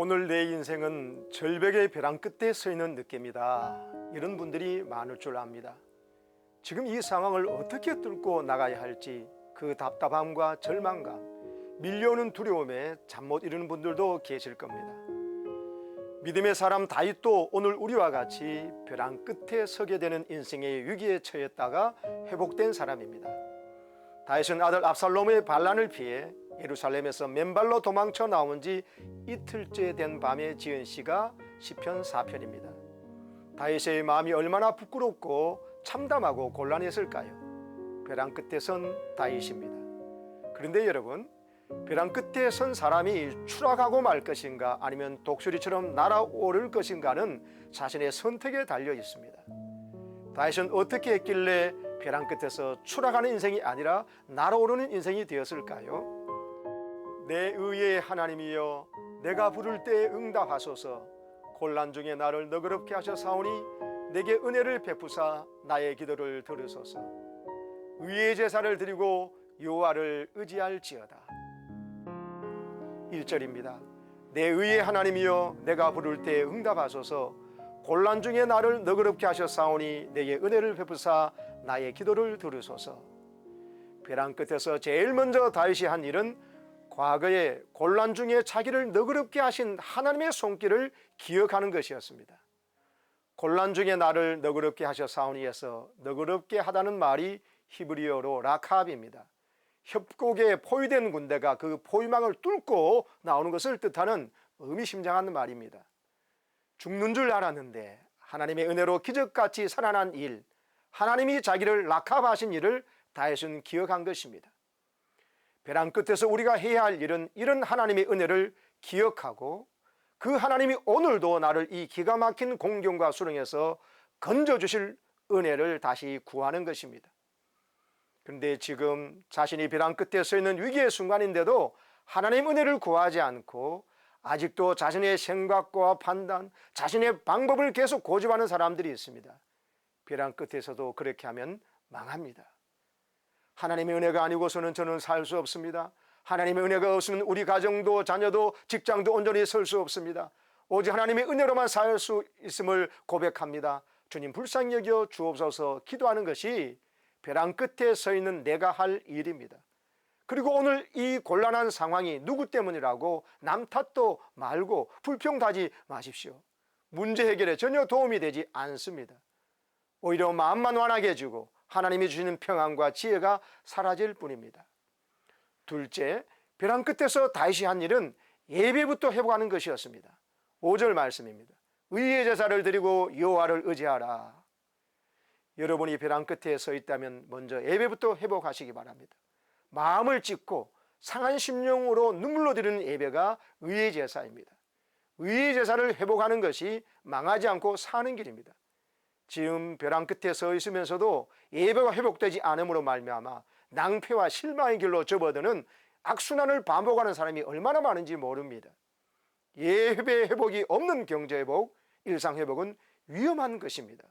오늘 내 인생은 절벽의 벼랑 끝에 서 있는 느낌이다. 이런 분들이 많을 줄 압니다. 지금 이 상황을 어떻게 뚫고 나가야 할지 그 답답함과 절망감, 밀려오는 두려움에 잠 못 이루는 분들도 계실 겁니다. 믿음의 사람 다윗도 오늘 우리와 같이 벼랑 끝에 서게 되는 인생의 위기에 처했다가 회복된 사람입니다. 다윗은 아들 압살롬의 반란을 피해 예루살렘에서 맨발로 도망쳐 나온 지 이틀째 된 밤에 지은 시가 시편 4편입니다. 다윗의 마음이 얼마나 부끄럽고 참담하고 곤란했을까요? 벼랑 끝에 선 다윗입니다. 그런데 여러분, 벼랑 끝에 선 사람이 추락하고 말 것인가 아니면 독수리처럼 날아오를 것인가는 자신의 선택에 달려 있습니다. 다윗은 어떻게 했길래 벼랑 끝에서 추락하는 인생이 아니라 날아오르는 인생이 되었을까요? 내 의의 하나님이여, 내가 부를 때 응답하소서. 곤란 중에 나를 너그럽게 하셔 사오니 내게 은혜를 베푸사 나의 기도를 들으소서. 의의 제사를 드리고 여호와를 의지할지어다. 1절입니다. 내 의의 하나님이여, 내가 부를 때 응답하소서. 곤란 중에 나를 너그럽게 하셔 사오니 내게 은혜를 베푸사 나의 기도를 들으소서. 벼랑 끝에서 제일 먼저 다윗이 한 일은 과거에 곤란 중에 자기를 너그럽게 하신 하나님의 손길을 기억하는 것이었습니다. 곤란 중에 나를 너그럽게 하셔 사오니에서 너그럽게 하다는 말이 히브리어로 라캅입니다. 협곡에 포위된 군대가 그 포위망을 뚫고 나오는 것을 뜻하는 의미심장한 말입니다. 죽는 줄 알았는데 하나님의 은혜로 기적같이 살아난 일, 하나님이 자기를 라캅하신 일을 다윗은 기억한 것입니다. 벼랑 끝에서 우리가 해야 할 일은 이런 하나님의 은혜를 기억하고 그 하나님이 오늘도 나를 이 기가 막힌 공경과 수렁에서 건져주실 은혜를 다시 구하는 것입니다. 그런데 지금 자신이 벼랑 끝에 서 있는 위기의 순간인데도 하나님 은혜를 구하지 않고 아직도 자신의 생각과 판단, 자신의 방법을 계속 고집하는 사람들이 있습니다. 벼랑 끝에서도 그렇게 하면 망합니다. 하나님의 은혜가 아니고서는 저는 살 수 없습니다. 하나님의 은혜가 없으면 우리 가정도 자녀도 직장도 온전히 설 수 없습니다. 오직 하나님의 은혜로만 살 수 있음을 고백합니다. 주님 불쌍히 여겨 주옵소서 기도하는 것이 벼랑 끝에 서 있는 내가 할 일입니다. 그리고 오늘 이 곤란한 상황이 누구 때문이라고 남 탓도 말고 불평하지 마십시오. 문제 해결에 전혀 도움이 되지 않습니다. 오히려 마음만 완하게 해주고 하나님이 주시는 평안과 지혜가 사라질 뿐입니다. 둘째, 벼랑 끝에서 다윗이 한 일은 예배부터 회복하는 것이었습니다. 5절 말씀입니다. 의의 제사를 드리고 여호와를 의지하라. 여러분이 벼랑 끝에 서 있다면 먼저 예배부터 회복하시기 바랍니다. 마음을 찢고 상한 심령으로 눈물로 드리는 예배가 의의 제사입니다. 의의 제사를 회복하는 것이 망하지 않고 사는 길입니다. 지금 벼랑 끝에 서 있으면서도 예배가 회복되지 않음으로 말미암아 낭패와 실망의 길로 접어드는 악순환을 반복하는 사람이 얼마나 많은지 모릅니다. 예배 회복이 없는 경제 회복, 일상 회복은 위험한 것입니다.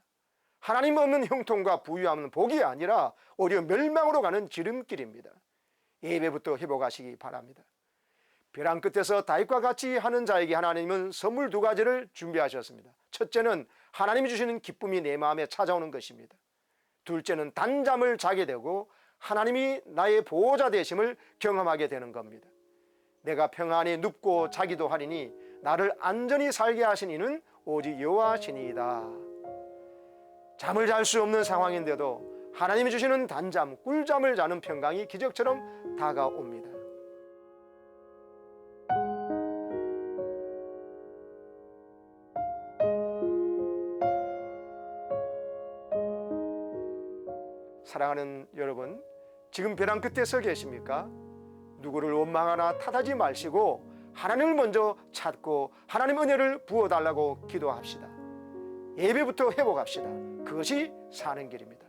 하나님 없는 형통과 부유함은 복이 아니라 오히려 멸망으로 가는 지름길입니다. 예배부터 회복하시기 바랍니다. 벼랑 끝에서 다윗과 같이 하는 자에게 하나님은 선물 2가지를 준비하셨습니다. 첫째는 하나님이 주시는 기쁨이 내 마음에 찾아오는 것입니다. 둘째는 단잠을 자게 되고 하나님이 나의 보호자 되심을 경험하게 되는 겁니다. 내가 평안히 눕고 자기도 하리니 나를 안전히 살게 하신 이는 오직 여호와시니이다. 잠을 잘 수 없는 상황인데도 하나님이 주시는 단잠, 꿀잠을 자는 평강이 기적처럼 다가옵니다. 사랑하는 여러분, 지금 벼랑 끝에 서 계십니까? 누구를 원망하나 탓하지 마시고 하나님을 먼저 찾고 하나님 은혜를 부어달라고 기도합시다. 예배부터 회복합시다. 그것이 사는 길입니다.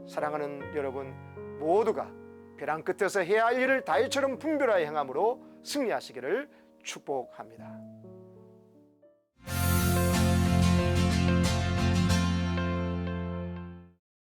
사랑하는 여러분, 모두가 벼랑 끝에서 해야 할 일을 다윗처럼 분별하여 행함으로 승리하시기를 축복합니다.